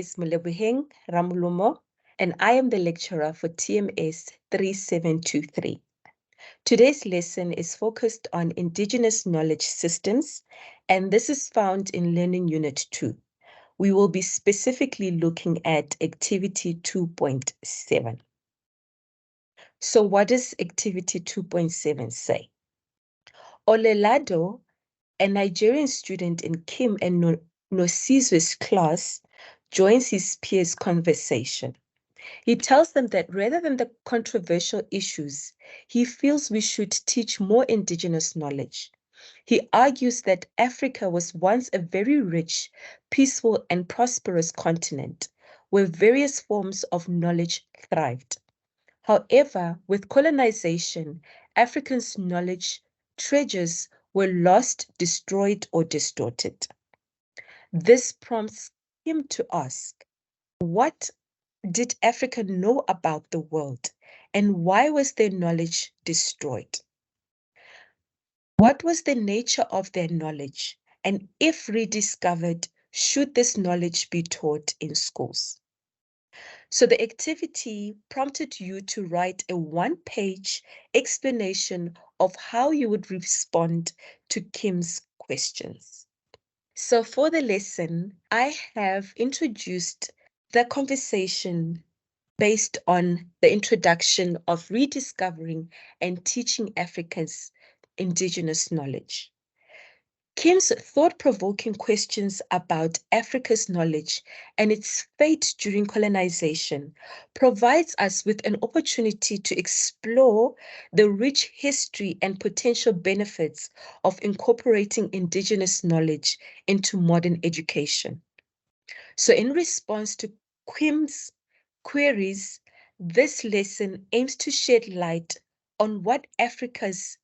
is Molebogeng Ramulumo, and I am the lecturer for TMS 3723. Today's lesson is focused on Indigenous Knowledge Systems, and this is found in Learning Unit 2. We will be specifically looking at Activity 2.7. So what does Activity 2.7 say? Olelado, a Nigerian student in Kim and Nosizwe's class, joins his peers' conversation. He tells them that rather than the controversial issues, he feels we should teach more indigenous knowledge. He argues that Africa was once a very rich, peaceful, and prosperous continent where various forms of knowledge thrived. However, with colonization, Africans' knowledge treasures were lost, destroyed, or distorted. This prompts him to ask, what did Africa know about the world, and why was their knowledge destroyed? What was the nature of their knowledge, and if rediscovered, should this knowledge be taught in schools? So the activity prompted you to write a one-page explanation of how you would respond to Kim's questions. So for the lesson, I have introduced the conversation based on the introduction of rediscovering and teaching Africans indigenous knowledge. Kim's thought-provoking questions about Africa's knowledge and its fate during colonization provides us with an opportunity to explore the rich history and potential benefits of incorporating indigenous knowledge into modern education. So in response to Kim's queries, this lesson aims to shed light on what Africa's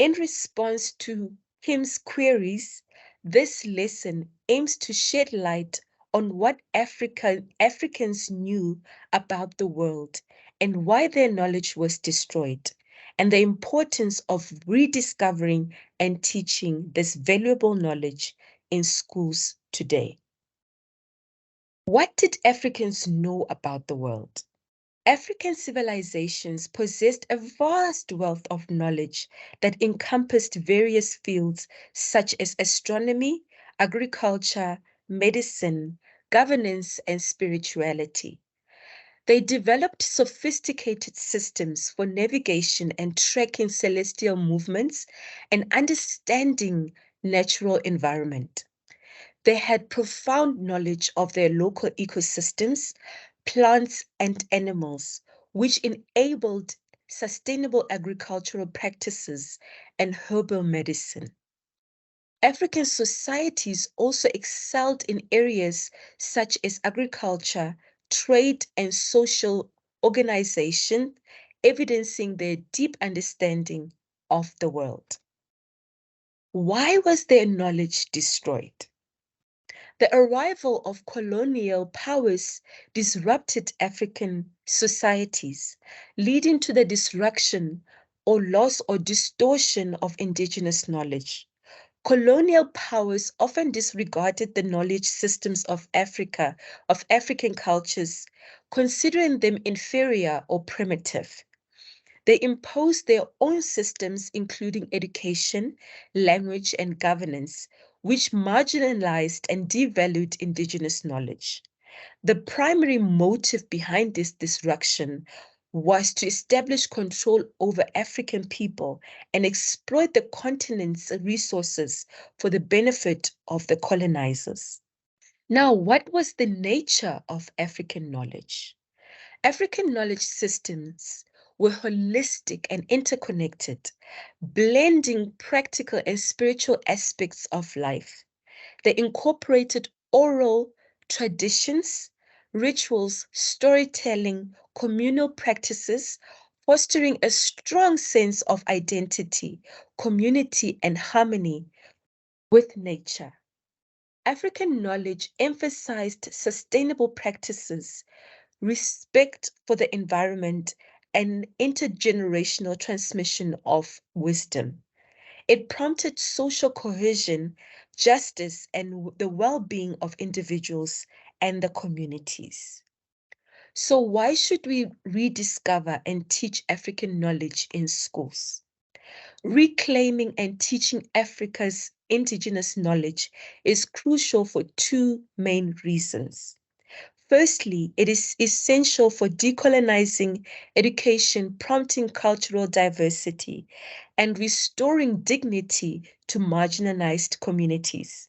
In response to Kim's queries, this lesson aims to shed light on what Africans knew about the world and why their knowledge was destroyed, and the importance of rediscovering and teaching this valuable knowledge in schools today. What did Africans know about the world? African civilizations possessed a vast wealth of knowledge that encompassed various fields such as astronomy, agriculture, medicine, governance, and spirituality. They developed sophisticated systems for navigation and tracking celestial movements and understanding natural environment. They had profound knowledge of their local ecosystems, plants, and animals, which enabled sustainable agricultural practices and herbal medicine. African societies also excelled in areas such as agriculture, trade, and social organization, evidencing their deep understanding of the world. Why was their knowledge destroyed? The arrival of colonial powers disrupted African societies, leading to the destruction or loss or distortion of indigenous knowledge. Colonial powers often disregarded the knowledge systems of African cultures, considering them inferior or primitive. They imposed their own systems, including education, language, and governance, which marginalized and devalued indigenous knowledge. The primary motive behind this disruption was to establish control over African people and exploit the continent's resources for the benefit of the colonizers. Now, what was the nature of African knowledge? African knowledge systems were holistic and interconnected, blending practical and spiritual aspects of life. They incorporated oral traditions, rituals, storytelling, communal practices, fostering a strong sense of identity, community, and harmony with nature. African knowledge emphasized sustainable practices, respect for the environment, and intergenerational transmission of wisdom. It prompted social cohesion justice, and the well-being of individuals and the communities. So why should we rediscover and teach African knowledge in schools? Reclaiming and teaching Africa's indigenous knowledge is crucial for two main reasons. Firstly, it is essential for decolonizing education, prompting cultural diversity, and restoring dignity to marginalized communities.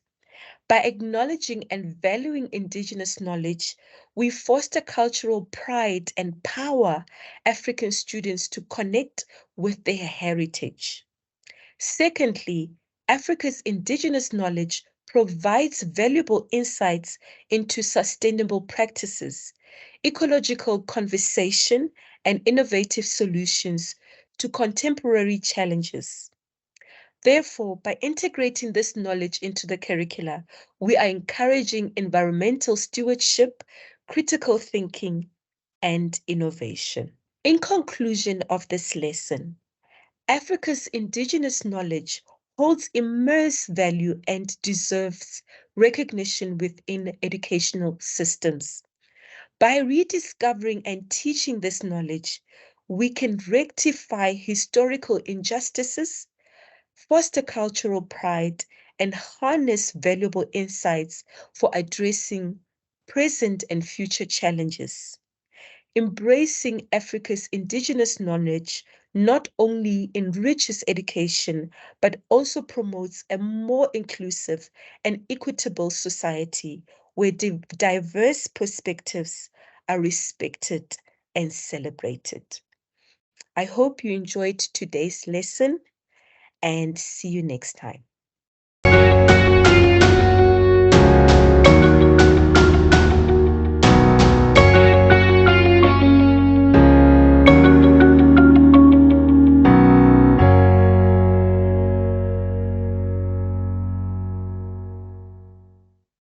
By acknowledging and valuing indigenous knowledge, we foster cultural pride and power African students to connect with their heritage. Secondly, Africa's indigenous knowledge provides valuable insights into sustainable practices, ecological conversation, and innovative solutions to contemporary challenges. Therefore, by integrating this knowledge into the curricula, we are encouraging environmental stewardship, critical thinking, and innovation. In conclusion of this lesson, Africa's indigenous knowledge holds immense value and deserves recognition within educational systems. By rediscovering and teaching this knowledge, we can rectify historical injustices, foster cultural pride, and harness valuable insights for addressing present and future challenges. Embracing Africa's indigenous knowledge not only enriches education, but also promotes a more inclusive and equitable society where diverse perspectives are respected and celebrated. I hope you enjoyed today's lesson and see you next time.